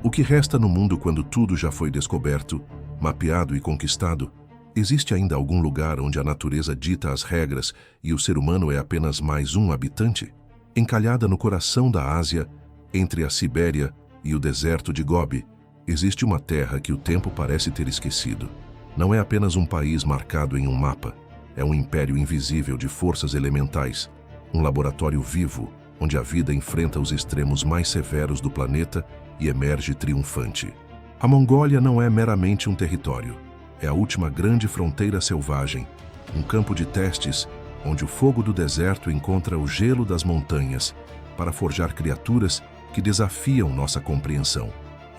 O que resta no mundo quando tudo já foi descoberto, mapeado e conquistado? Existe ainda algum lugar onde a natureza dita as regras e o ser humano é apenas mais um habitante? Encalhada no coração da Ásia, entre a Sibéria e o deserto de Gobi, existe uma terra que o tempo parece ter esquecido. Não é apenas um país marcado em um mapa, é um império invisível de forças elementais, um laboratório vivo onde a vida enfrenta os extremos mais severos do planeta e emerge triunfante. A Mongólia não é meramente um território, é a última grande fronteira selvagem, um campo de testes onde o fogo do deserto encontra o gelo das montanhas para forjar criaturas que desafiam nossa compreensão.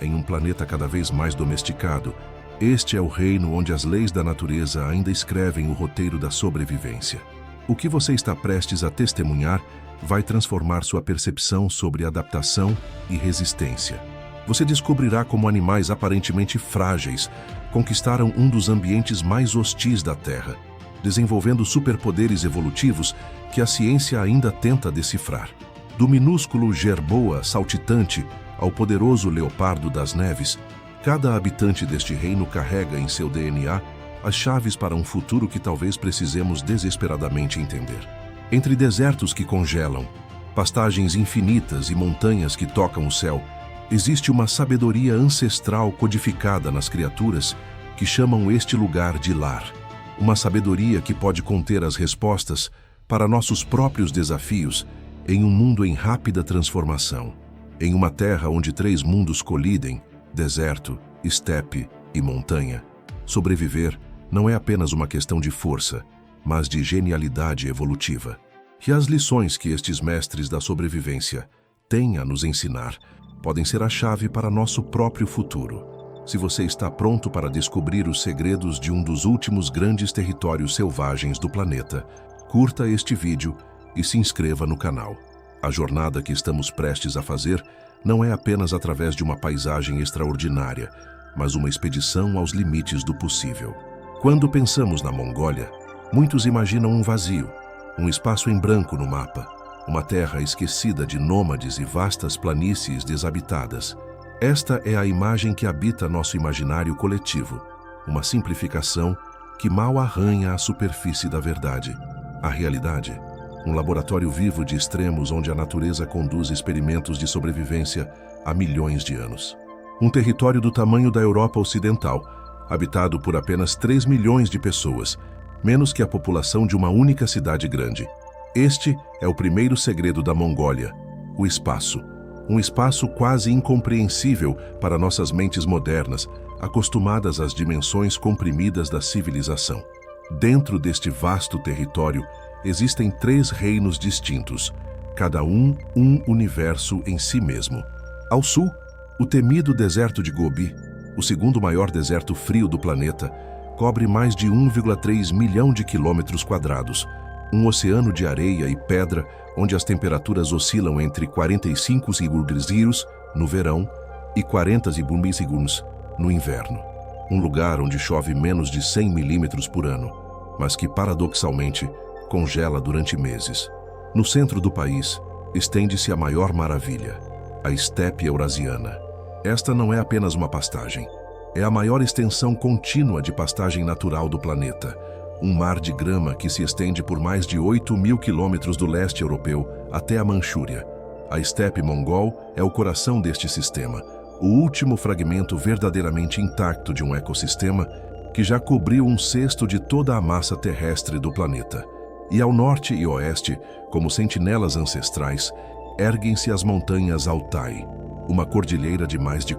Em um planeta cada vez mais domesticado, este é o reino onde as leis da natureza ainda escrevem o roteiro da sobrevivência. O que você está prestes a testemunhar vai transformar sua percepção sobre adaptação e resistência. Você descobrirá como animais aparentemente frágeis conquistaram um dos ambientes mais hostis da Terra, desenvolvendo superpoderes evolutivos que a ciência ainda tenta decifrar. Do minúsculo jerboa saltitante ao poderoso leopardo das neves, cada habitante deste reino carrega em seu DNA as chaves para um futuro que talvez precisemos desesperadamente entender. Entre desertos que congelam, pastagens infinitas e montanhas que tocam o céu, existe uma sabedoria ancestral codificada nas criaturas que chamam este lugar de lar. Uma sabedoria que pode conter as respostas para nossos próprios desafios em um mundo em rápida transformação. Em uma terra onde 3 mundos colidem, deserto, estepe e montanha, sobreviver não é apenas uma questão de força, mas de genialidade evolutiva. E as lições que estes mestres da sobrevivência têm a nos ensinar podem ser a chave para nosso próprio futuro. Se você está pronto para descobrir os segredos de um dos últimos grandes territórios selvagens do planeta, curta este vídeo e se inscreva no canal. A jornada que estamos prestes a fazer não é apenas através de uma paisagem extraordinária, mas uma expedição aos limites do possível. Quando pensamos na Mongólia, muitos imaginam um vazio, um espaço em branco no mapa, uma terra esquecida de nômades e vastas planícies desabitadas. Esta é a imagem que habita nosso imaginário coletivo, uma simplificação que mal arranha a superfície da verdade. A realidade, um laboratório vivo de extremos onde a natureza conduz experimentos de sobrevivência há milhões de anos. Um território do tamanho da Europa Ocidental, habitado por apenas 3 milhões de pessoas, menos que a população de uma única cidade grande. Este é o primeiro segredo da Mongólia, o espaço. Um espaço quase incompreensível para nossas mentes modernas, acostumadas às dimensões comprimidas da civilização. Dentro deste vasto território, existem 3 reinos distintos, cada um universo em si mesmo. Ao sul, o temido deserto de Gobi, o segundo maior deserto frio do planeta, cobre mais de 1,3 milhão de quilômetros quadrados, um oceano de areia e pedra onde as temperaturas oscilam entre 45 °C no verão e 40 °C no inverno. Um lugar onde chove menos de 100 milímetros por ano, mas que, paradoxalmente, congela durante meses. No centro do país, estende-se a maior maravilha, a estepe eurasiana. Esta não é apenas uma pastagem, é a maior extensão contínua de pastagem natural do planeta, um mar de grama que se estende por mais de 8.000 quilômetros do leste europeu até a Manchúria. A estepe mongol é o coração deste sistema, o último fragmento verdadeiramente intacto de um ecossistema que já cobriu 1/6 de toda a massa terrestre do planeta. E ao norte e oeste, como sentinelas ancestrais, erguem-se as montanhas Altai, uma cordilheira de mais de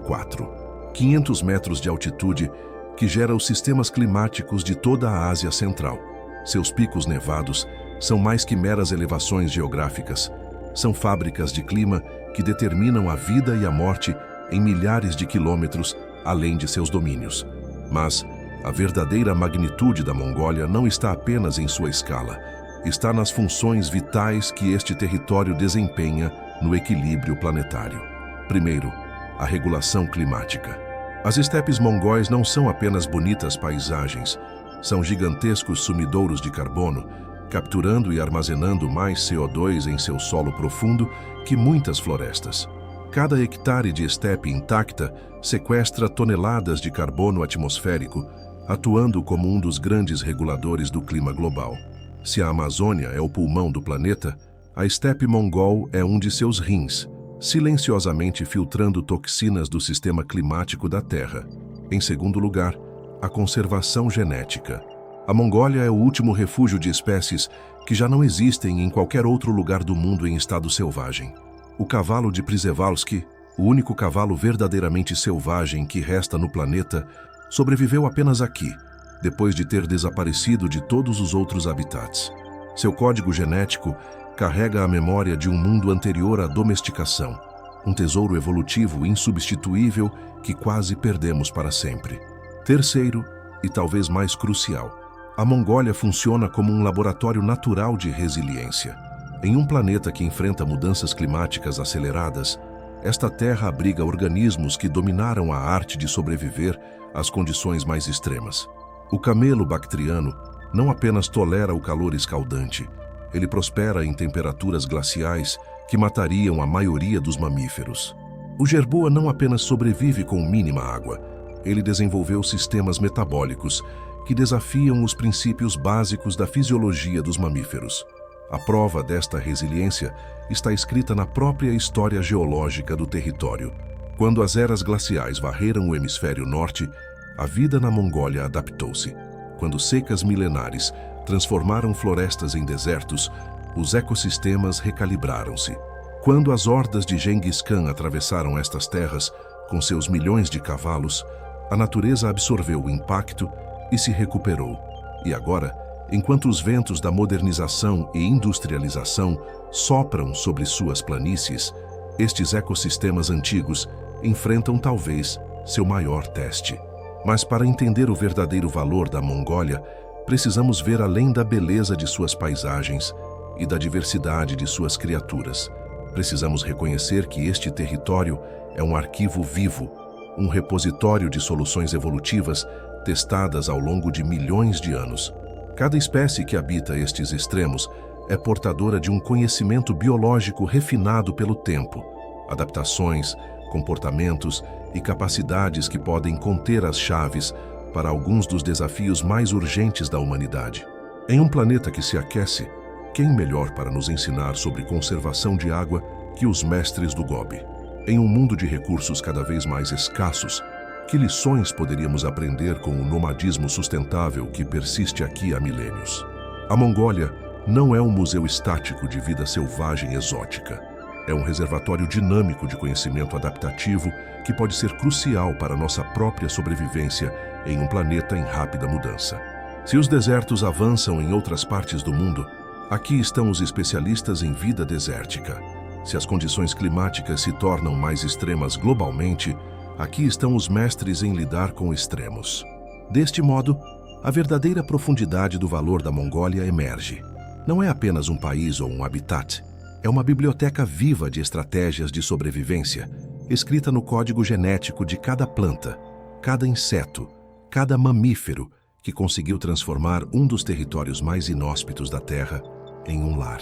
500 metros de altitude que gera os sistemas climáticos de toda a Ásia Central. Seus picos nevados são mais que meras elevações geográficas. São fábricas de clima que determinam a vida e a morte em milhares de quilômetros além de seus domínios. Mas a verdadeira magnitude da Mongólia não está apenas em sua escala, está nas funções vitais que este território desempenha no equilíbrio planetário. Primeiro, a regulação climática. As estepes mongóis não são apenas bonitas paisagens, são gigantescos sumidouros de carbono, capturando e armazenando mais CO2 em seu solo profundo que muitas florestas. Cada hectare de estepe intacta sequestra toneladas de carbono atmosférico, atuando como um dos grandes reguladores do clima global. Se a Amazônia é o pulmão do planeta, a estepe mongol é um de seus rins, silenciosamente filtrando toxinas do sistema climático da Terra. Em segundo lugar, a conservação genética. A Mongólia é o último refúgio de espécies que já não existem em qualquer outro lugar do mundo em estado selvagem. O cavalo de Przewalski, o único cavalo verdadeiramente selvagem que resta no planeta, sobreviveu apenas aqui, depois de ter desaparecido de todos os outros habitats. Seu código genético carrega a memória de um mundo anterior à domesticação, um tesouro evolutivo insubstituível que quase perdemos para sempre. Terceiro, e talvez mais crucial, a Mongólia funciona como um laboratório natural de resiliência. Em um planeta que enfrenta mudanças climáticas aceleradas, esta terra abriga organismos que dominaram a arte de sobreviver às condições mais extremas. O camelo bactriano não apenas tolera o calor escaldante, ele prospera em temperaturas glaciais que matariam a maioria dos mamíferos. O jerboa não apenas sobrevive com mínima água, ele desenvolveu sistemas metabólicos que desafiam os princípios básicos da fisiologia dos mamíferos. A prova desta resiliência está escrita na própria história geológica do território. Quando as eras glaciais varreram o hemisfério norte, a vida na Mongólia adaptou-se. Quando secas milenares transformaram florestas em desertos, os ecossistemas recalibraram-se. Quando as hordas de Genghis Khan atravessaram estas terras com seus milhões de cavalos, a natureza absorveu o impacto e se recuperou. E agora, enquanto os ventos da modernização e industrialização sopram sobre suas planícies, estes ecossistemas antigos enfrentam talvez seu maior teste. Mas para entender o verdadeiro valor da Mongólia, precisamos ver além da beleza de suas paisagens e da diversidade de suas criaturas. Precisamos reconhecer que este território é um arquivo vivo, um repositório de soluções evolutivas testadas ao longo de milhões de anos. Cada espécie que habita estes extremos é portadora de um conhecimento biológico refinado pelo tempo, adaptações, comportamentos e capacidades que podem conter as chaves para alguns dos desafios mais urgentes da humanidade. Em um planeta que se aquece, quem melhor para nos ensinar sobre conservação de água que os mestres do Gobi? Em um mundo de recursos cada vez mais escassos, que lições poderíamos aprender com o nomadismo sustentável que persiste aqui há milênios? A Mongólia não é um museu estático de vida selvagem exótica. É um reservatório dinâmico de conhecimento adaptativo que pode ser crucial para nossa própria sobrevivência em um planeta em rápida mudança. Se os desertos avançam em outras partes do mundo, aqui estão os especialistas em vida desértica. Se as condições climáticas se tornam mais extremas globalmente, aqui estão os mestres em lidar com extremos. Deste modo, a verdadeira profundidade do valor da Mongólia emerge. Não é apenas um país ou um habitat, é uma biblioteca viva de estratégias de sobrevivência, escrita no código genético de cada planta, cada inseto, cada mamífero que conseguiu transformar um dos territórios mais inóspitos da Terra em um lar.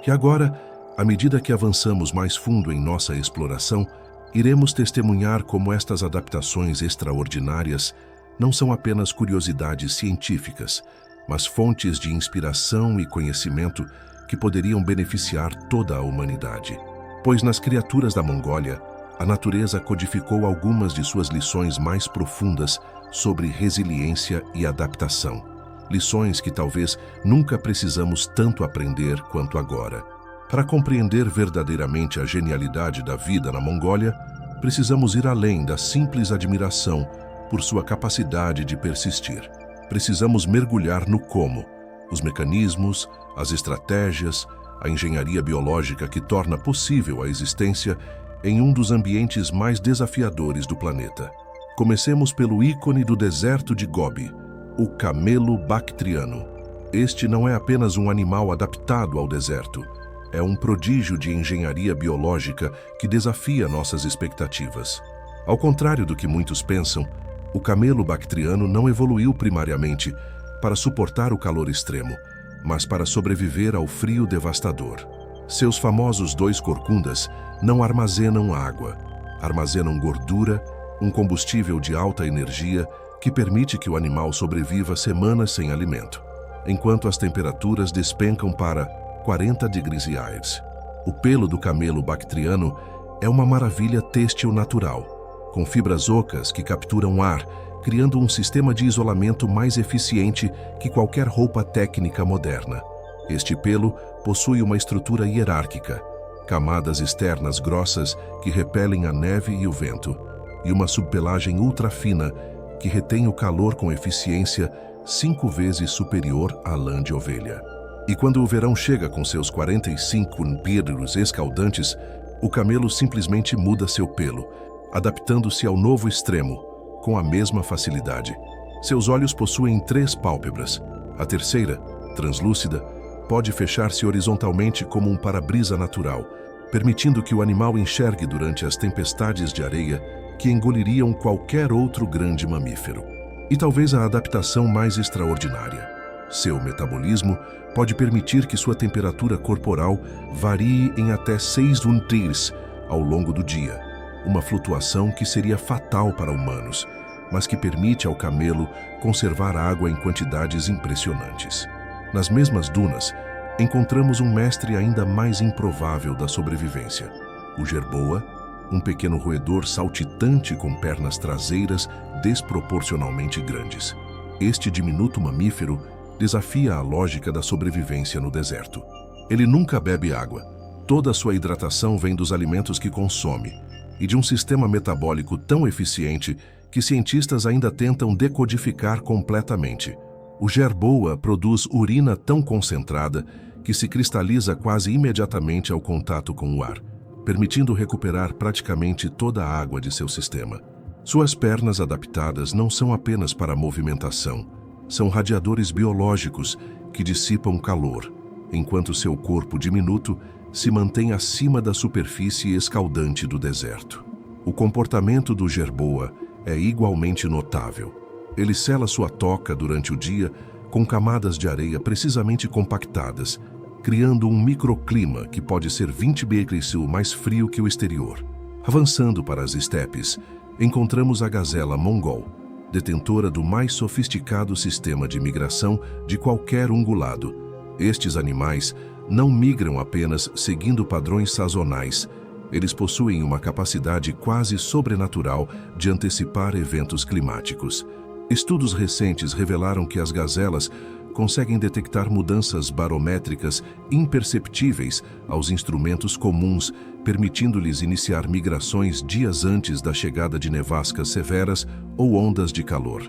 E agora, à medida que avançamos mais fundo em nossa exploração, iremos testemunhar como estas adaptações extraordinárias não são apenas curiosidades científicas, mas fontes de inspiração e conhecimento que poderiam beneficiar toda a humanidade. Pois nas criaturas da Mongólia, a natureza codificou algumas de suas lições mais profundas sobre resiliência e adaptação. Lições que talvez nunca precisamos tanto aprender quanto agora. Para compreender verdadeiramente a genialidade da vida na Mongólia, precisamos ir além da simples admiração por sua capacidade de persistir. Precisamos mergulhar no como, os mecanismos, as estratégias, a engenharia biológica que torna possível a existência em um dos ambientes mais desafiadores do planeta. Comecemos pelo ícone do deserto de Gobi, o camelo bactriano. Este não é apenas um animal adaptado ao deserto, é um prodígio de engenharia biológica que desafia nossas expectativas. Ao contrário do que muitos pensam, o camelo bactriano não evoluiu primariamente para suportar o calor extremo, mas para sobreviver ao frio devastador. Seus famosos 2 corcundas não armazenam água, armazenam gordura, um combustível de alta energia que permite que o animal sobreviva semanas sem alimento, enquanto as temperaturas despencam para 40 degrees Celsius. O pelo do camelo bactriano é uma maravilha têxtil natural, com fibras ocas que capturam ar, criando um sistema de isolamento mais eficiente que qualquer roupa técnica moderna. Este pelo possui uma estrutura hierárquica, camadas externas grossas que repelem a neve e o vento, e uma subpelagem ultrafina que retém o calor com eficiência 5 vezes superior à lã de ovelha. E quando o verão chega com seus 45 pílulas escaldantes, o camelo simplesmente muda seu pelo, adaptando-se ao novo extremo, com a mesma facilidade. Seus olhos possuem 3 pálpebras. A terceira, translúcida, pode fechar-se horizontalmente como um para-brisa natural, permitindo que o animal enxergue durante as tempestades de areia que engoliriam qualquer outro grande mamífero. E talvez a adaptação mais extraordinária. Seu metabolismo pode permitir que sua temperatura corporal varie em até 6 degrees ao longo do dia, uma flutuação que seria fatal para humanos, mas que permite ao camelo conservar água em quantidades impressionantes. Nas mesmas dunas, encontramos um mestre ainda mais improvável da sobrevivência, o jerboa, um pequeno roedor saltitante com pernas traseiras desproporcionalmente grandes. Este diminuto mamífero desafia a lógica da sobrevivência no deserto. Ele nunca bebe água. Toda a sua hidratação vem dos alimentos que consome e de um sistema metabólico tão eficiente que cientistas ainda tentam decodificar completamente. O jerboa produz urina tão concentrada que se cristaliza quase imediatamente ao contato com o ar, permitindo recuperar praticamente toda a água de seu sistema. Suas pernas adaptadas não são apenas para a movimentação, são radiadores biológicos que dissipam calor, enquanto seu corpo diminuto se mantém acima da superfície escaldante do deserto. O comportamento do jerboa é igualmente notável. Ele sela sua toca durante o dia com camadas de areia precisamente compactadas, criando um microclima que pode ser 20 degrees mais frio que o exterior. Avançando para as estepes, encontramos a gazela mongol, detentora do mais sofisticado sistema de migração de qualquer ungulado. Estes animais não migram apenas seguindo padrões sazonais. Eles possuem uma capacidade quase sobrenatural de antecipar eventos climáticos. Estudos recentes revelaram que as gazelas conseguem detectar mudanças barométricas imperceptíveis aos instrumentos comuns, permitindo-lhes iniciar migrações dias antes da chegada de nevascas severas ou ondas de calor.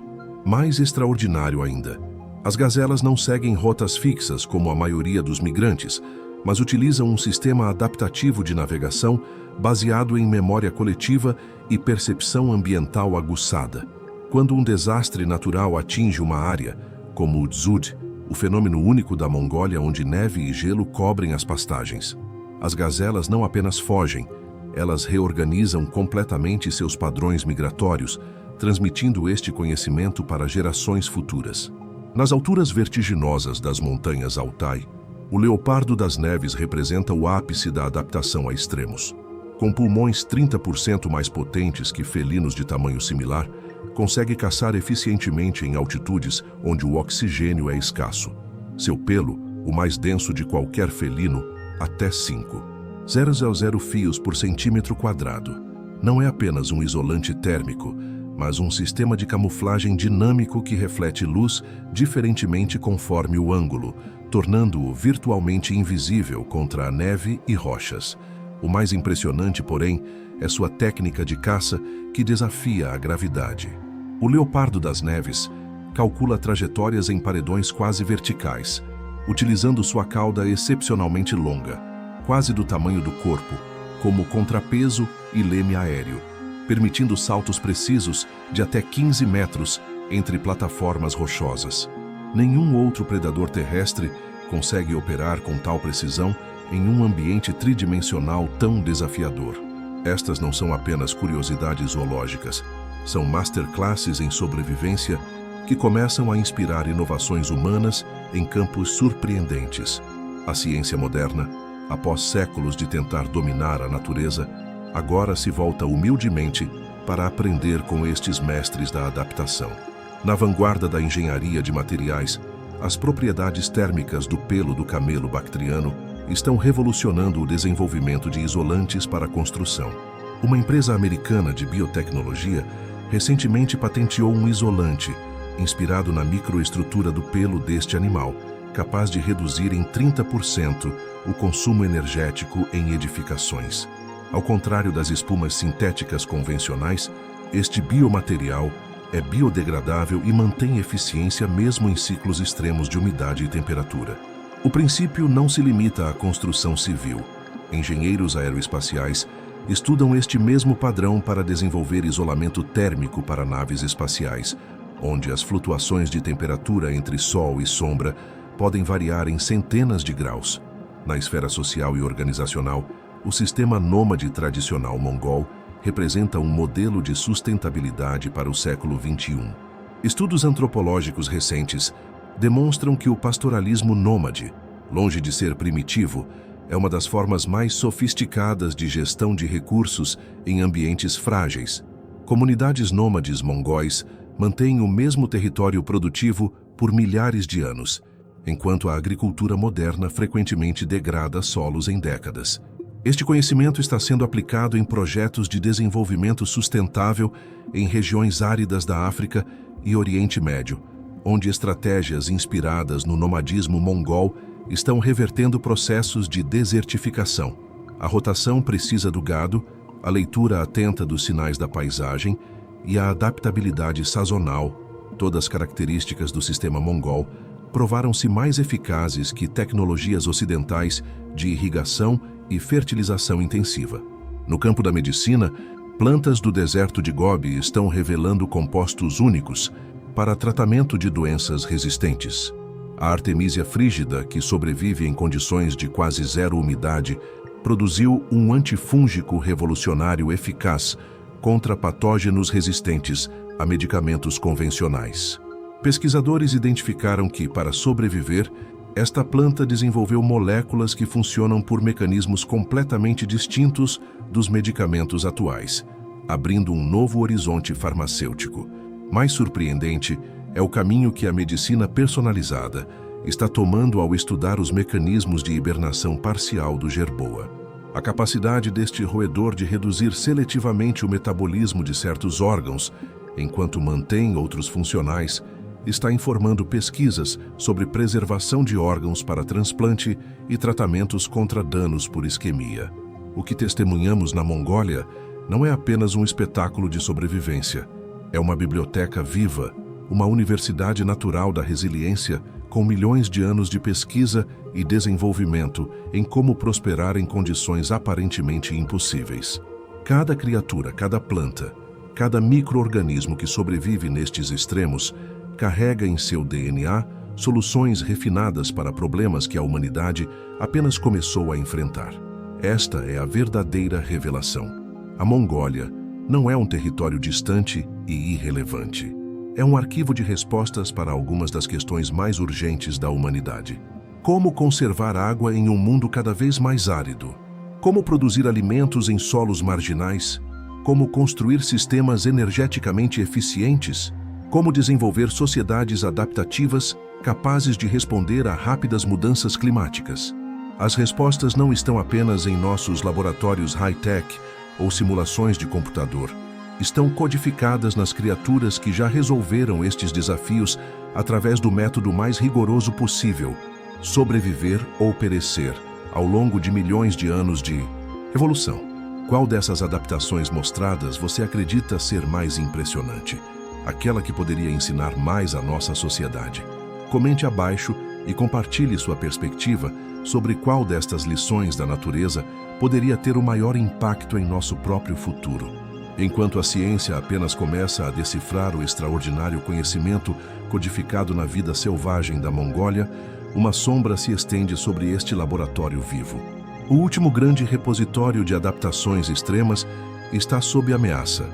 Mais extraordinário ainda, as gazelas não seguem rotas fixas como a maioria dos migrantes, mas utilizam um sistema adaptativo de navegação baseado em memória coletiva e percepção ambiental aguçada. Quando um desastre natural atinge uma área, como o Dzud, o fenômeno único da Mongólia onde neve e gelo cobrem as pastagens, as gazelas não apenas fogem, elas reorganizam completamente seus padrões migratórios, transmitindo este conhecimento para gerações futuras. Nas alturas vertiginosas das montanhas Altai, o leopardo das neves representa o ápice da adaptação a extremos. Com pulmões 30% mais potentes que felinos de tamanho similar, consegue caçar eficientemente em altitudes onde o oxigênio é escasso. Seu pelo, o mais denso de qualquer felino, até 5,000 fios por centímetro quadrado. Não é apenas um isolante térmico, mas um sistema de camuflagem dinâmico que reflete luz diferentemente conforme o ângulo, tornando-o virtualmente invisível contra a neve e rochas. O mais impressionante, porém, é sua técnica de caça que desafia a gravidade. O leopardo das neves calcula trajetórias em paredões quase verticais, utilizando sua cauda excepcionalmente longa, quase do tamanho do corpo, como contrapeso e leme aéreo, permitindo saltos precisos de até 15 metros entre plataformas rochosas. Nenhum outro predador terrestre consegue operar com tal precisão em um ambiente tridimensional tão desafiador. Estas não são apenas curiosidades zoológicas, são masterclasses em sobrevivência que começam a inspirar inovações humanas em campos surpreendentes. A ciência moderna após séculos de tentar dominar a natureza, agora se volta humildemente para aprender com estes mestres da adaptação. Na vanguarda da engenharia de materiais, as propriedades térmicas do pelo do camelo bactriano estão revolucionando o desenvolvimento de isolantes para a construção. Uma empresa americana de biotecnologia recentemente patenteou um isolante inspirado na microestrutura do pelo deste animal, capaz de reduzir em 30% o consumo energético em edificações. Ao contrário das espumas sintéticas convencionais, este biomaterial é biodegradável e mantém eficiência mesmo em ciclos extremos de umidade e temperatura. O princípio não se limita à construção civil. Engenheiros aeroespaciais estudam este mesmo padrão para desenvolver isolamento térmico para naves espaciais, onde as flutuações de temperatura entre sol e sombra podem variar em centenas de graus. Na esfera social e organizacional, o sistema nômade tradicional mongol representa um modelo de sustentabilidade para o século XXI. Estudos antropológicos recentes demonstram que o pastoralismo nômade, longe de ser primitivo, é uma das formas mais sofisticadas de gestão de recursos em ambientes frágeis. Comunidades nômades mongóis mantêm o mesmo território produtivo por milhares de anos, enquanto a agricultura moderna frequentemente degrada solos em décadas. Este conhecimento está sendo aplicado em projetos de desenvolvimento sustentável em regiões áridas da África e Oriente Médio, onde estratégias inspiradas no nomadismo mongol estão revertendo processos de desertificação. A rotação precisa do gado, a leitura atenta dos sinais da paisagem e a adaptabilidade sazonal, todas características do sistema mongol, provaram-se mais eficazes que tecnologias ocidentais de irrigação e fertilização intensiva. No campo da medicina, plantas do deserto de Gobi estão revelando compostos únicos para tratamento de doenças resistentes. A Artemisia frígida, que sobrevive em condições de quase zero umidade, produziu um antifúngico revolucionário eficaz contra patógenos resistentes a medicamentos convencionais. Pesquisadores identificaram que, para sobreviver, esta planta desenvolveu moléculas que funcionam por mecanismos completamente distintos dos medicamentos atuais, abrindo um novo horizonte farmacêutico. Mais surpreendente é o caminho que a medicina personalizada está tomando ao estudar os mecanismos de hibernação parcial do jerboa. A capacidade deste roedor de reduzir seletivamente o metabolismo de certos órgãos, enquanto mantém outros funcionais, está informando pesquisas sobre preservação de órgãos para transplante e tratamentos contra danos por isquemia. O que testemunhamos na Mongólia não é apenas um espetáculo de sobrevivência. É uma biblioteca viva, uma universidade natural da resiliência com milhões de anos de pesquisa e desenvolvimento em como prosperar em condições aparentemente impossíveis. Cada criatura, cada planta, cada micro-organismo que sobrevive nestes extremos carrega em seu DNA soluções refinadas para problemas que a humanidade apenas começou a enfrentar. Esta é a verdadeira revelação. A Mongólia não é um território distante e irrelevante. É um arquivo de respostas para algumas das questões mais urgentes da humanidade. Como conservar água em um mundo cada vez mais árido? Como produzir alimentos em solos marginais? Como construir sistemas energeticamente eficientes? Como desenvolver sociedades adaptativas capazes de responder a rápidas mudanças climáticas? As respostas não estão apenas em nossos laboratórios high-tech ou simulações de computador. Estão codificadas nas criaturas que já resolveram estes desafios através do método mais rigoroso possível: sobreviver ou perecer, ao longo de milhões de anos de evolução. Qual dessas adaptações mostradas você acredita ser mais impressionante? Aquela que poderia ensinar mais à nossa sociedade? Comente abaixo e compartilhe sua perspectiva sobre qual destas lições da natureza poderia ter o maior impacto em nosso próprio futuro. Enquanto a ciência apenas começa a decifrar o extraordinário conhecimento codificado na vida selvagem da Mongólia, uma sombra se estende sobre este laboratório vivo. O último grande repositório de adaptações extremas está sob ameaça,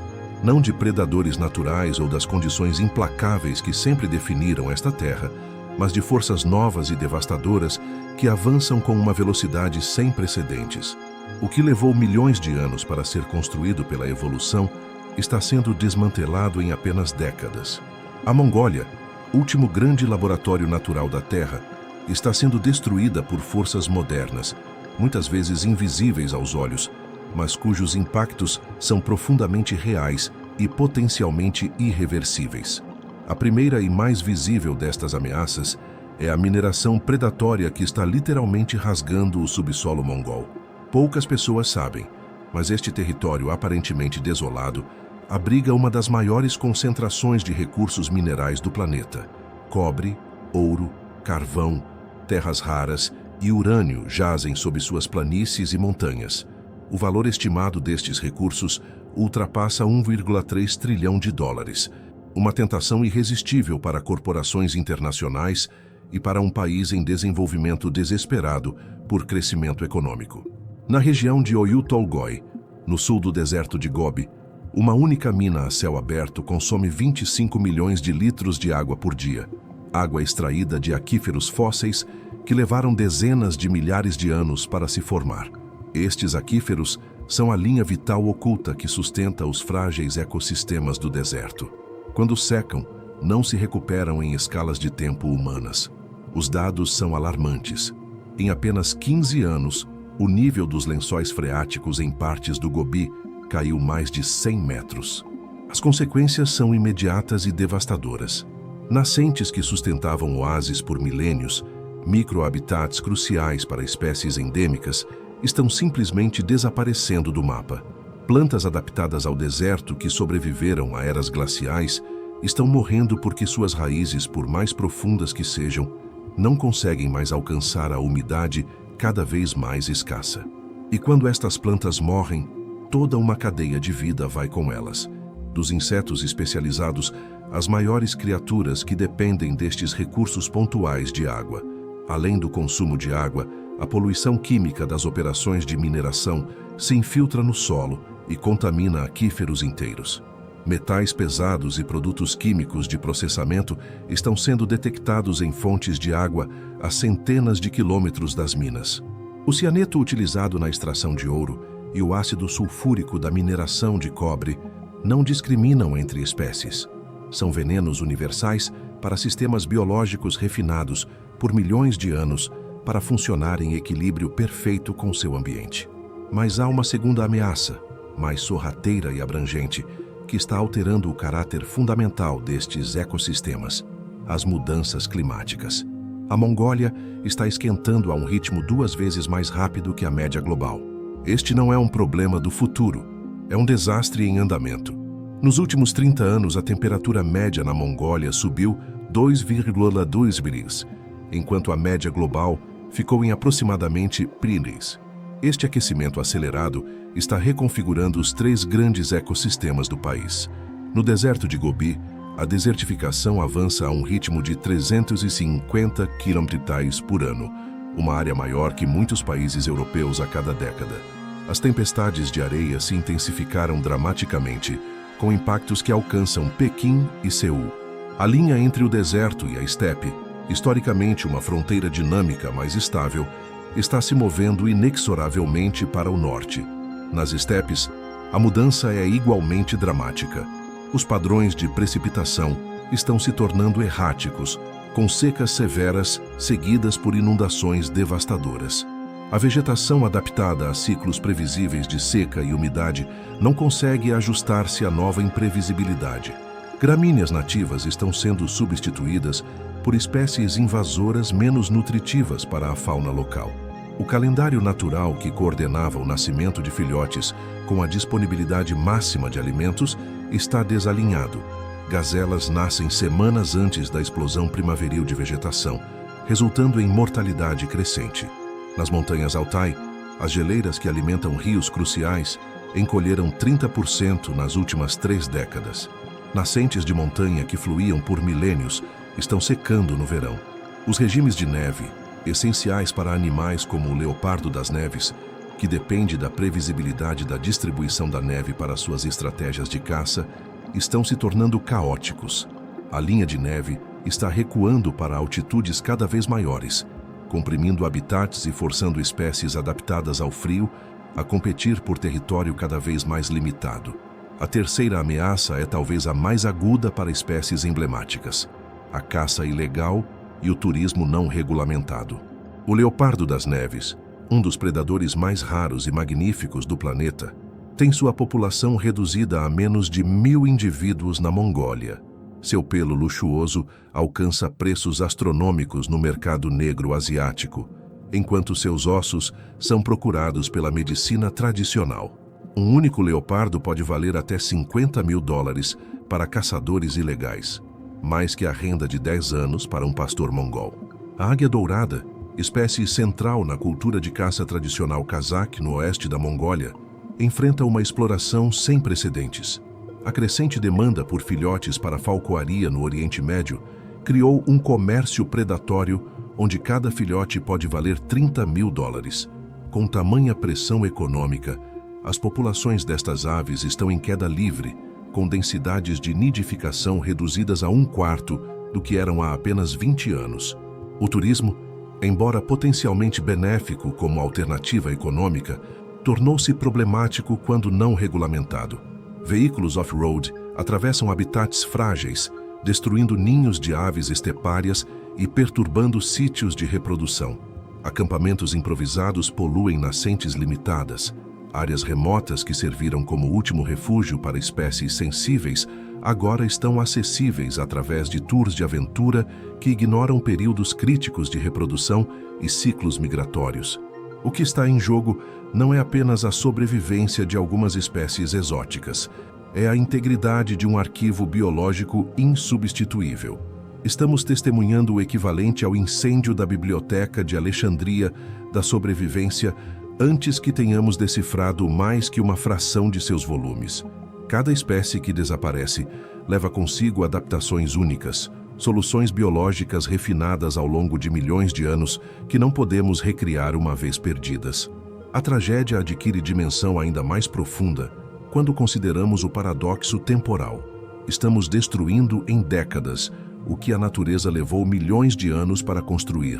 não de predadores naturais ou das condições implacáveis que sempre definiram esta terra, mas de forças novas e devastadoras que avançam com uma velocidade sem precedentes. O que levou milhões de anos para ser construído pela evolução está sendo desmantelado em apenas décadas. A Mongólia, último grande laboratório natural da Terra, está sendo destruída por forças modernas, muitas vezes invisíveis aos olhos, mas cujos impactos são profundamente reais e potencialmente irreversíveis. A primeira e mais visível destas ameaças é a mineração predatória que está literalmente rasgando o subsolo mongol. Poucas pessoas sabem, mas este território aparentemente desolado abriga uma das maiores concentrações de recursos minerais do planeta. Cobre, ouro, carvão, terras raras e urânio jazem sob suas planícies e montanhas. O valor estimado destes recursos ultrapassa 1,3 trilhão de dólares, uma tentação irresistível para corporações internacionais e para um país em desenvolvimento desesperado por crescimento econômico. Na região de Oyu Tolgoi, no sul do deserto de Gobi, uma única mina a céu aberto consome 25 milhões de litros de água por dia, água extraída de aquíferos fósseis que levaram dezenas de milhares de anos para se formar. Estes aquíferos são a linha vital oculta que sustenta os frágeis ecossistemas do deserto. Quando secam, não se recuperam em escalas de tempo humanas. Os dados são alarmantes. Em apenas 15 anos, o nível dos lençóis freáticos em partes do Gobi caiu mais de 100 metros. As consequências são imediatas e devastadoras. Nascentes que sustentavam oásis por milênios, microhabitats cruciais para espécies endêmicas, estão simplesmente desaparecendo do mapa. Plantas adaptadas ao deserto que sobreviveram a eras glaciais estão morrendo porque suas raízes, por mais profundas que sejam, não conseguem mais alcançar a umidade cada vez mais escassa. E quando estas plantas morrem, toda uma cadeia de vida vai com elas. Dos insetos especializados às maiores criaturas que dependem destes recursos pontuais de água. Além do consumo de água, a poluição química das operações de mineração se infiltra no solo e contamina aquíferos inteiros. Metais pesados e produtos químicos de processamento estão sendo detectados em fontes de água a centenas de quilômetros das minas. O cianeto utilizado na extração de ouro e o ácido sulfúrico da mineração de cobre não discriminam entre espécies. São venenos universais para sistemas biológicos refinados por milhões de anos para funcionar em equilíbrio perfeito com seu ambiente. Mas há uma segunda ameaça, mais sorrateira e abrangente, que está alterando o caráter fundamental destes ecossistemas: as mudanças climáticas. A Mongólia está esquentando a um ritmo 2 vezes mais rápido que a média global. Este não é um problema do futuro, é um desastre em andamento. Nos últimos 30 anos, a temperatura média na Mongólia subiu 2,2 graus, enquanto a média global ficou em aproximadamente 3 graus. Este aquecimento acelerado está reconfigurando os 3 grandes ecossistemas do país. No deserto de Gobi, a desertificação avança a um ritmo de 350 km por ano, uma área maior que muitos países europeus a cada década. As tempestades de areia se intensificaram dramaticamente, com impactos que alcançam Pequim e Seul. A linha entre o deserto e a estepe, historicamente uma fronteira dinâmica mais estável, está se movendo inexoravelmente para o norte. Nas estepes, a mudança é igualmente dramática. Os padrões de precipitação estão se tornando erráticos, com secas severas seguidas por inundações devastadoras. A vegetação adaptada a ciclos previsíveis de seca e umidade não consegue ajustar-se à nova imprevisibilidade. Gramíneas nativas estão sendo substituídas por espécies invasoras menos nutritivas para a fauna local. O calendário natural que coordenava o nascimento de filhotes com a disponibilidade máxima de alimentos está desalinhado. Gazelas nascem semanas antes da explosão primaveril de vegetação, resultando em mortalidade crescente. Nas montanhas Altai, as geleiras que alimentam rios cruciais encolheram 30% nas últimas 3 décadas. Nascentes de montanha que fluíam por milênios estão secando no verão. Os regimes de neve, essenciais para animais como o leopardo das neves, que depende da previsibilidade da distribuição da neve para suas estratégias de caça, estão se tornando caóticos. A linha de neve está recuando para altitudes cada vez maiores, comprimindo habitats e forçando espécies adaptadas ao frio a competir por território cada vez mais limitado. A terceira ameaça é talvez a mais aguda para espécies emblemáticas: a caça ilegal e o turismo não regulamentado. O leopardo das neves, um dos predadores mais raros e magníficos do planeta, tem sua população reduzida a menos de 1.000 indivíduos na Mongólia. Seu pelo luxuoso alcança preços astronômicos no mercado negro asiático, enquanto seus ossos são procurados pela medicina tradicional. Um único leopardo pode valer até $50.000 para caçadores ilegais, mais que a renda de 10 anos para um pastor mongol. A águia dourada, espécie central na cultura de caça tradicional cazaque no oeste da Mongólia, enfrenta uma exploração sem precedentes. A crescente demanda por filhotes para falcoaria no Oriente Médio criou um comércio predatório onde cada filhote pode valer $30.000. Com tamanha pressão econômica, as populações destas aves estão em queda livre, com densidades de nidificação reduzidas a 1/4 do que eram há apenas 20 anos. O turismo, embora potencialmente benéfico como alternativa econômica, tornou-se problemático quando não regulamentado. Veículos off-road atravessam habitats frágeis, destruindo ninhos de aves estepárias e perturbando sítios de reprodução. Acampamentos improvisados poluem nascentes limitadas. Áreas remotas que serviram como último refúgio para espécies sensíveis agora estão acessíveis através de tours de aventura que ignoram períodos críticos de reprodução e ciclos migratórios. O que está em jogo não é apenas a sobrevivência de algumas espécies exóticas, é a integridade de um arquivo biológico insubstituível. Estamos testemunhando o equivalente ao incêndio da Biblioteca de Alexandria da sobrevivência antes que tenhamos decifrado mais que uma fração de seus volumes. Cada espécie que desaparece leva consigo adaptações únicas, soluções biológicas refinadas ao longo de milhões de anos que não podemos recriar uma vez perdidas. A tragédia adquire dimensão ainda mais profunda quando consideramos o paradoxo temporal. Estamos destruindo em décadas o que a natureza levou milhões de anos para construir,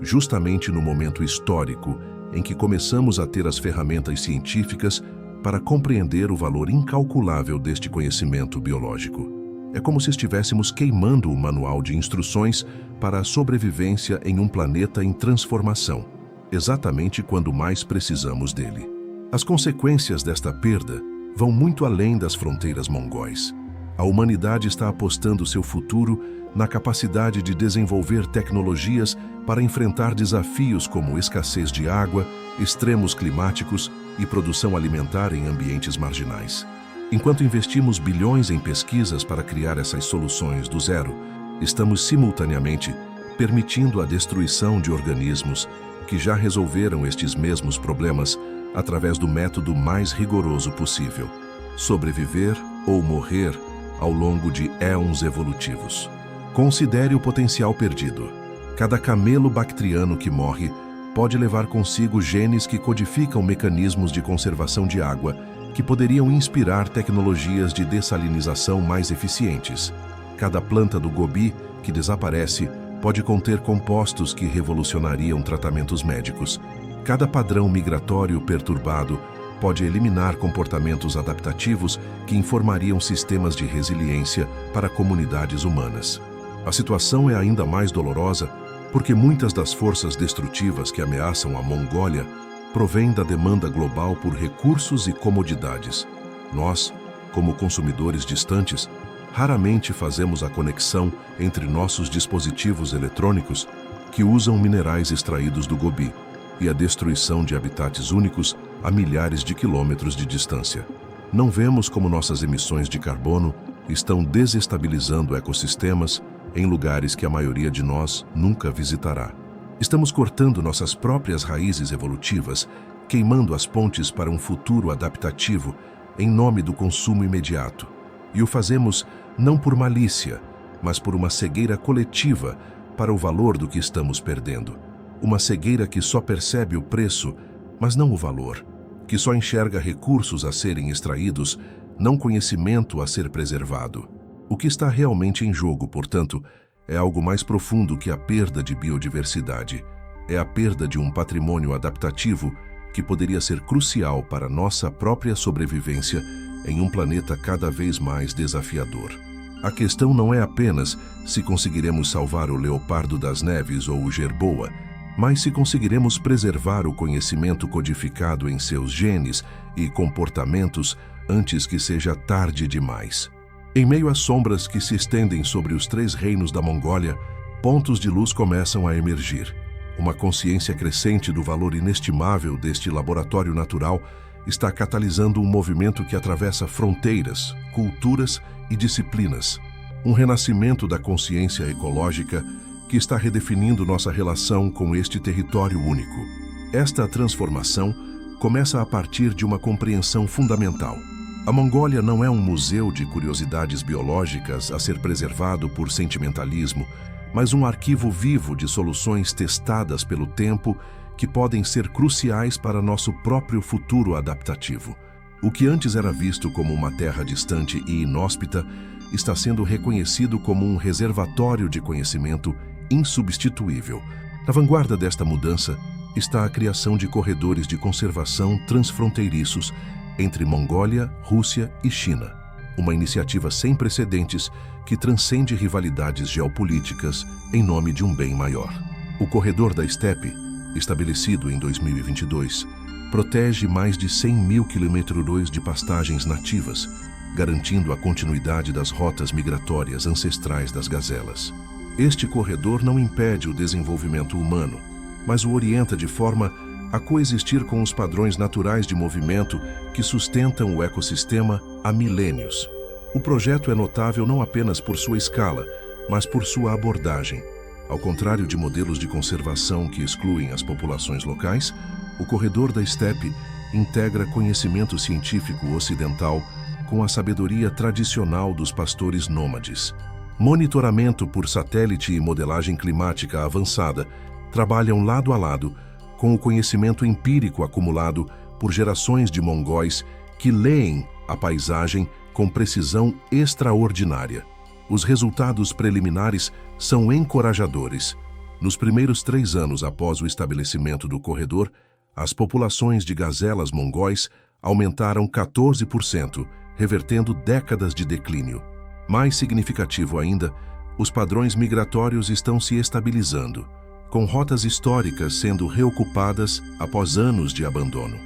justamente no momento histórico em que começamos a ter as ferramentas científicas para compreender o valor incalculável deste conhecimento biológico. É como se estivéssemos queimando o manual de instruções para a sobrevivência em um planeta em transformação, exatamente quando mais precisamos dele. As consequências desta perda vão muito além das fronteiras mongóis. A humanidade está apostando seu futuro na capacidade de desenvolver tecnologias para enfrentar desafios como escassez de água, extremos climáticos e produção alimentar em ambientes marginais. Enquanto investimos bilhões em pesquisas para criar essas soluções do zero, estamos simultaneamente permitindo a destruição de organismos que já resolveram estes mesmos problemas através do método mais rigoroso possível: sobreviver ou morrer ao longo de éons evolutivos. Considere o potencial perdido. Cada camelo bactriano que morre pode levar consigo genes que codificam mecanismos de conservação de água que poderiam inspirar tecnologias de dessalinização mais eficientes. Cada planta do Gobi que desaparece pode conter compostos que revolucionariam tratamentos médicos. Cada padrão migratório perturbado pode eliminar comportamentos adaptativos que informariam sistemas de resiliência para comunidades humanas. A situação é ainda mais dolorosa porque muitas das forças destrutivas que ameaçam a Mongólia provêm da demanda global por recursos e comodidades. Nós, como consumidores distantes, raramente fazemos a conexão entre nossos dispositivos eletrônicos que usam minerais extraídos do Gobi e a destruição de habitats únicos a milhares de quilômetros de distância. Não vemos como nossas emissões de carbono estão desestabilizando ecossistemas em lugares que a maioria de nós nunca visitará. Estamos cortando nossas próprias raízes evolutivas, queimando as pontes para um futuro adaptativo em nome do consumo imediato. E o fazemos não por malícia, mas por uma cegueira coletiva para o valor do que estamos perdendo. Uma cegueira que só percebe o preço, mas não o valor, que só enxerga recursos a serem extraídos, não conhecimento a ser preservado. O que está realmente em jogo, portanto, é algo mais profundo que a perda de biodiversidade. é a perda de um patrimônio adaptativo que poderia ser crucial para nossa própria sobrevivência em um planeta cada vez mais desafiador. A questão não é apenas se conseguiremos salvar o leopardo das neves ou o jerboa, mas se conseguiremos preservar o conhecimento codificado em seus genes e comportamentos antes que seja tarde demais. Em meio às sombras que se estendem sobre os 3 reinos da Mongólia, pontos de luz começam a emergir. Uma consciência crescente do valor inestimável deste laboratório natural está catalisando um movimento que atravessa fronteiras, culturas e disciplinas. Um renascimento da consciência ecológica que está redefinindo nossa relação com este território único. Esta transformação começa a partir de uma compreensão fundamental. A Mongólia não é um museu de curiosidades biológicas a ser preservado por sentimentalismo, mas um arquivo vivo de soluções testadas pelo tempo que podem ser cruciais para nosso próprio futuro adaptativo. O que antes era visto como uma terra distante e inóspita está sendo reconhecido como um reservatório de conhecimento insubstituível. Na vanguarda desta mudança está a criação de corredores de conservação transfronteiriços entre Mongólia, Rússia e China, uma iniciativa sem precedentes que transcende rivalidades geopolíticas em nome de um bem maior. O Corredor da Estepe, estabelecido em 2022, protege mais de 100 mil km² de pastagens nativas, garantindo a continuidade das rotas migratórias ancestrais das gazelas. Este corredor não impede o desenvolvimento humano, mas o orienta de forma a coexistir com os padrões naturais de movimento que sustentam o ecossistema há milênios. O projeto é notável não apenas por sua escala, mas por sua abordagem. Ao contrário de modelos de conservação que excluem as populações locais, o Corredor da Estepe integra conhecimento científico ocidental com a sabedoria tradicional dos pastores nômades. Monitoramento por satélite e modelagem climática avançada trabalham lado a lado com o conhecimento empírico acumulado por gerações de mongóis que leem a paisagem com precisão extraordinária. Os resultados preliminares são encorajadores. Nos primeiros 3 anos após o estabelecimento do corredor, as populações de gazelas mongóis aumentaram 14%, revertendo décadas de declínio. Mais significativo ainda, os padrões migratórios estão se estabilizando, com rotas históricas sendo reocupadas após anos de abandono.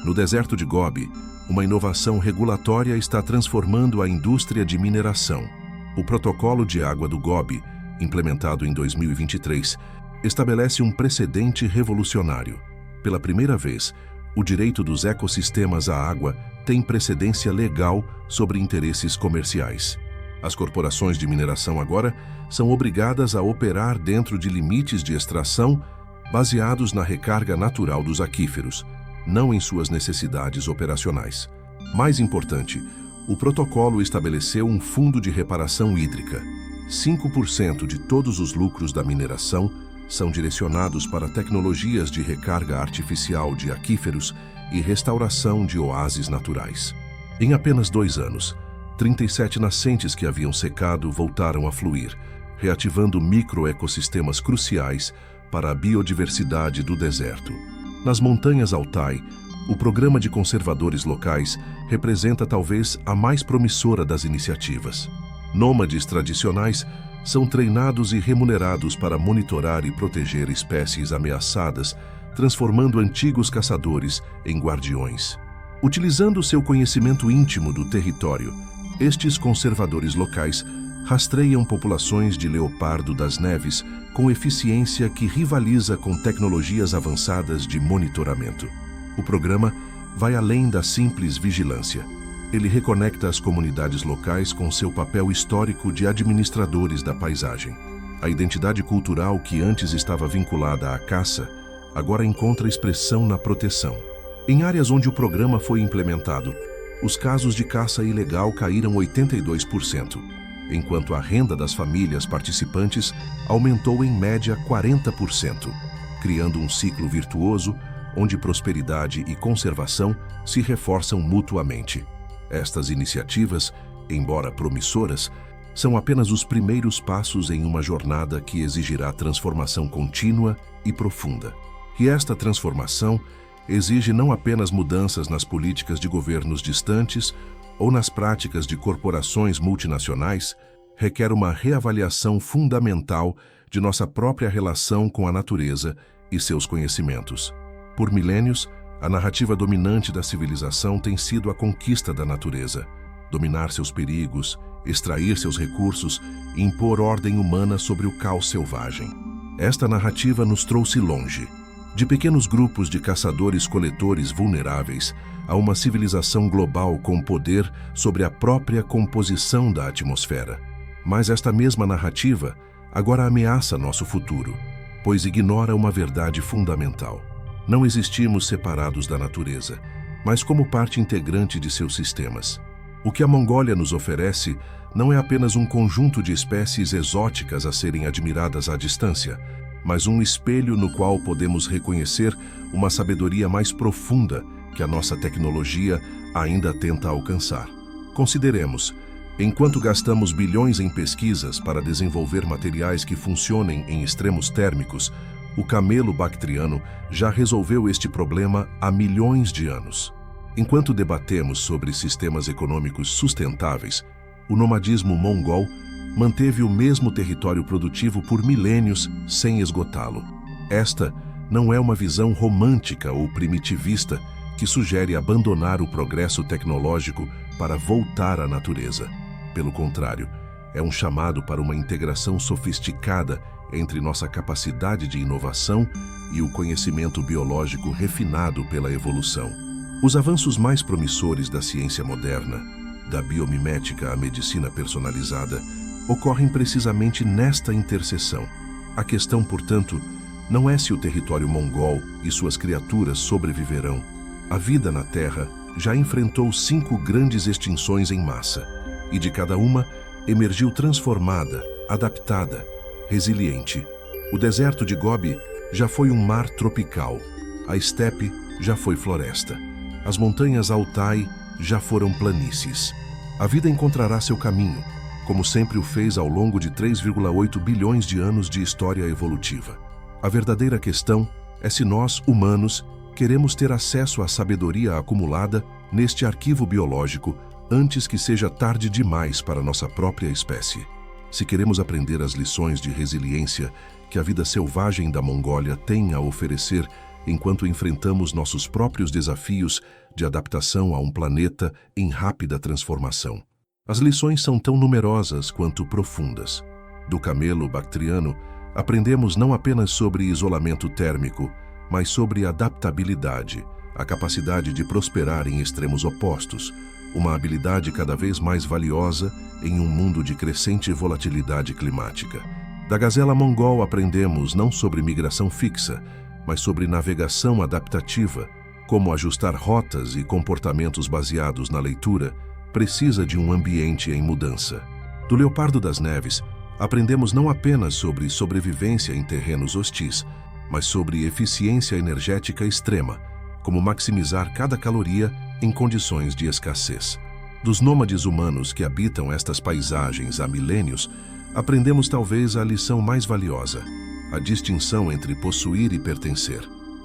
No deserto de Gobi, uma inovação regulatória está transformando a indústria de mineração. O Protocolo de Água do Gobi, implementado em 2023, estabelece um precedente revolucionário. Pela primeira vez, o direito dos ecossistemas à água tem precedência legal sobre interesses comerciais. As corporações de mineração agora são obrigadas a operar dentro de limites de extração baseados na recarga natural dos aquíferos, não em suas necessidades operacionais. Mais importante, o protocolo estabeleceu um fundo de reparação hídrica. 5% de todos os lucros da mineração são direcionados para tecnologias de recarga artificial de aquíferos e restauração de oásis naturais. Em apenas 2 anos, 37 nascentes que haviam secado voltaram a fluir, reativando microecossistemas cruciais para a biodiversidade do deserto. Nas montanhas Altai, o programa de conservadores locais representa talvez a mais promissora das iniciativas. Nômades tradicionais são treinados e remunerados para monitorar e proteger espécies ameaçadas, transformando antigos caçadores em guardiões. Utilizando seu conhecimento íntimo do território, estes conservadores locais rastreiam populações de leopardo das neves com eficiência que rivaliza com tecnologias avançadas de monitoramento. O programa vai além da simples vigilância. Ele reconecta as comunidades locais com seu papel histórico de administradores da paisagem. A identidade cultural que antes estava vinculada à caça, agora encontra expressão na proteção. Em áreas onde o programa foi implementado, os casos de caça ilegal caíram 82%, enquanto a renda das famílias participantes aumentou em média 40%, criando um ciclo virtuoso onde prosperidade e conservação se reforçam mutuamente. Estas iniciativas, embora promissoras, são apenas os primeiros passos em uma jornada que exigirá transformação contínua e profunda. E esta transformação exige não apenas mudanças nas políticas de governos distantes ou nas práticas de corporações multinacionais, requer uma reavaliação fundamental de nossa própria relação com a natureza e seus conhecimentos. Por milênios, a narrativa dominante da civilização tem sido a conquista da natureza, dominar seus perigos, extrair seus recursos e impor ordem humana sobre o caos selvagem. Esta narrativa nos trouxe longe, de pequenos grupos de caçadores-coletores vulneráveis a uma civilização global com poder sobre a própria composição da atmosfera. Mas esta mesma narrativa agora ameaça nosso futuro, pois ignora uma verdade fundamental. Não existimos separados da natureza, mas como parte integrante de seus sistemas. O que a Mongólia nos oferece não é apenas um conjunto de espécies exóticas a serem admiradas à distância, mas um espelho no qual podemos reconhecer uma sabedoria mais profunda que a nossa tecnologia ainda tenta alcançar. Consideremos, enquanto gastamos bilhões em pesquisas para desenvolver materiais que funcionem em extremos térmicos, o camelo bactriano já resolveu este problema há milhões de anos. Enquanto debatemos sobre sistemas econômicos sustentáveis, o nomadismo mongol manteve o mesmo território produtivo por milênios sem esgotá-lo. Esta não é uma visão romântica ou primitivista que sugere abandonar o progresso tecnológico para voltar à natureza. Pelo contrário, é um chamado para uma integração sofisticada entre nossa capacidade de inovação e o conhecimento biológico refinado pela evolução. Os avanços mais promissores da ciência moderna, da biomimética à medicina personalizada, ocorrem precisamente nesta interseção. A questão, portanto, não é se o território mongol e suas criaturas sobreviverão. A vida na Terra já enfrentou 5 grandes extinções em massa, e de cada uma emergiu transformada, adaptada, resiliente. O deserto de Gobi já foi um mar tropical, a estepe já foi floresta, as montanhas Altai já foram planícies. A vida encontrará seu caminho, como sempre o fez ao longo de 3,8 bilhões de anos de história evolutiva. A verdadeira questão é se nós, humanos, queremos ter acesso à sabedoria acumulada neste arquivo biológico antes que seja tarde demais para nossa própria espécie. Se queremos aprender as lições de resiliência que a vida selvagem da Mongólia tem a oferecer enquanto enfrentamos nossos próprios desafios de adaptação a um planeta em rápida transformação. As lições são tão numerosas quanto profundas. Do camelo bactriano, aprendemos não apenas sobre isolamento térmico, mas sobre adaptabilidade, a capacidade de prosperar em extremos opostos, uma habilidade cada vez mais valiosa em um mundo de crescente volatilidade climática. Da gazela mongol aprendemos não sobre migração fixa, mas sobre navegação adaptativa, como ajustar rotas e comportamentos baseados na leitura precisa de um ambiente em mudança. Do leopardo das neves, aprendemos não apenas sobre sobrevivência em terrenos hostis, mas sobre eficiência energética extrema, como maximizar cada caloria em condições de escassez. Dos nômades humanos que habitam estas paisagens há milênios, aprendemos talvez a lição mais valiosa, a distinção entre possuir e pertencer.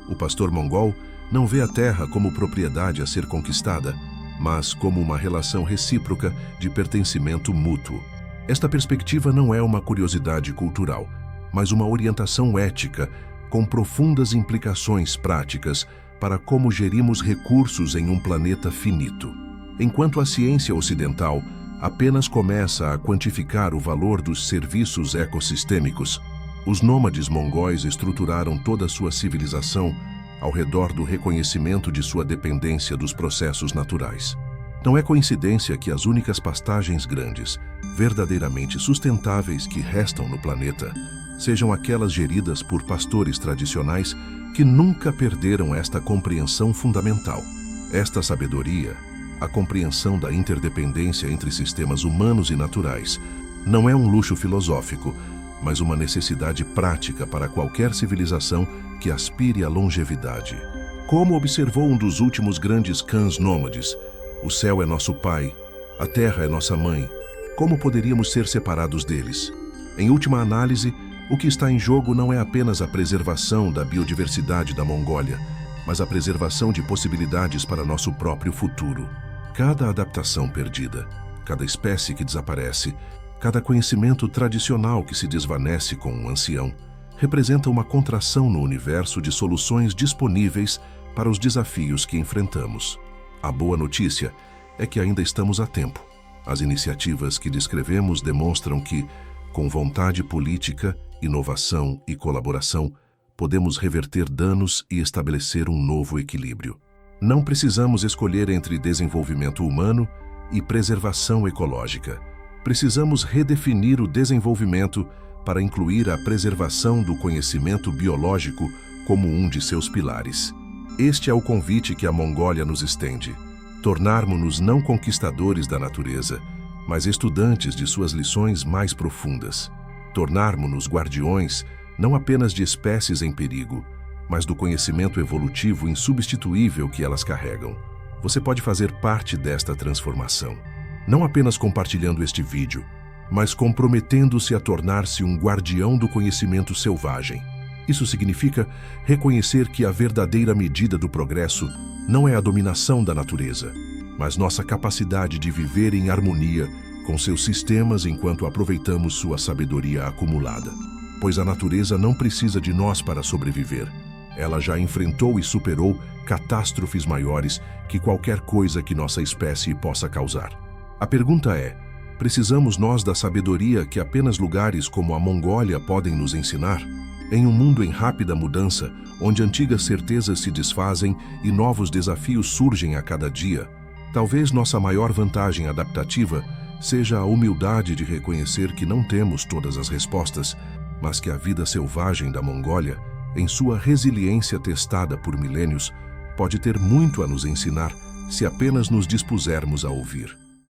O pastor mongol não vê a terra como propriedade a ser conquistada, mas como uma relação recíproca de pertencimento mútuo. Esta perspectiva não é uma curiosidade cultural, mas uma orientação ética com profundas implicações práticas para como gerimos recursos em um planeta finito. Enquanto a ciência ocidental apenas começa a quantificar o valor dos serviços ecossistêmicos, os nômades mongóis estruturaram toda a sua civilização ao redor do reconhecimento de sua dependência dos processos naturais. Não é coincidência que as únicas pastagens grandes, verdadeiramente sustentáveis que restam no planeta, sejam aquelas geridas por pastores tradicionais que nunca perderam esta compreensão fundamental. Esta sabedoria, a compreensão da interdependência entre sistemas humanos e naturais, não é um luxo filosófico, mas uma necessidade prática para qualquer civilização que aspire à longevidade. Como observou um dos últimos grandes cães nômades, o céu é nosso pai, a terra é nossa mãe, como poderíamos ser separados deles? Em última análise, o que está em jogo não é apenas a preservação da biodiversidade da Mongólia, mas a preservação de possibilidades para nosso próprio futuro. Cada adaptação perdida, cada espécie que desaparece, cada conhecimento tradicional que se desvanece com um ancião, representa uma contração no universo de soluções disponíveis para os desafios que enfrentamos. A boa notícia é que ainda estamos a tempo. As iniciativas que descrevemos demonstram que, com vontade política, inovação e colaboração, podemos reverter danos e estabelecer um novo equilíbrio. Não precisamos escolher entre desenvolvimento humano e preservação ecológica. Precisamos redefinir o desenvolvimento para incluir a preservação do conhecimento biológico como um de seus pilares. Este é o convite que a Mongólia nos estende: tornarmos-nos não conquistadores da natureza, mas estudantes de suas lições mais profundas. Tornarmos-nos guardiões não apenas de espécies em perigo, mas do conhecimento evolutivo insubstituível que elas carregam. Você pode fazer parte desta transformação, não apenas compartilhando este vídeo, mas comprometendo-se a tornar-se um guardião do conhecimento selvagem. Isso significa reconhecer que a verdadeira medida do progresso não é a dominação da natureza, mas nossa capacidade de viver em harmonia com seus sistemas enquanto aproveitamos sua sabedoria acumulada. Pois a natureza não precisa de nós para sobreviver. Ela já enfrentou e superou catástrofes maiores que qualquer coisa que nossa espécie possa causar. A pergunta é: precisamos nós da sabedoria que apenas lugares como a Mongólia podem nos ensinar? Em um mundo em rápida mudança, onde antigas certezas se desfazem e novos desafios surgem a cada dia, talvez nossa maior vantagem adaptativa seja a humildade de reconhecer que não temos todas as respostas, mas que a vida selvagem da Mongólia, em sua resiliência testada por milênios, pode ter muito a nos ensinar se apenas nos dispusermos a ouvir.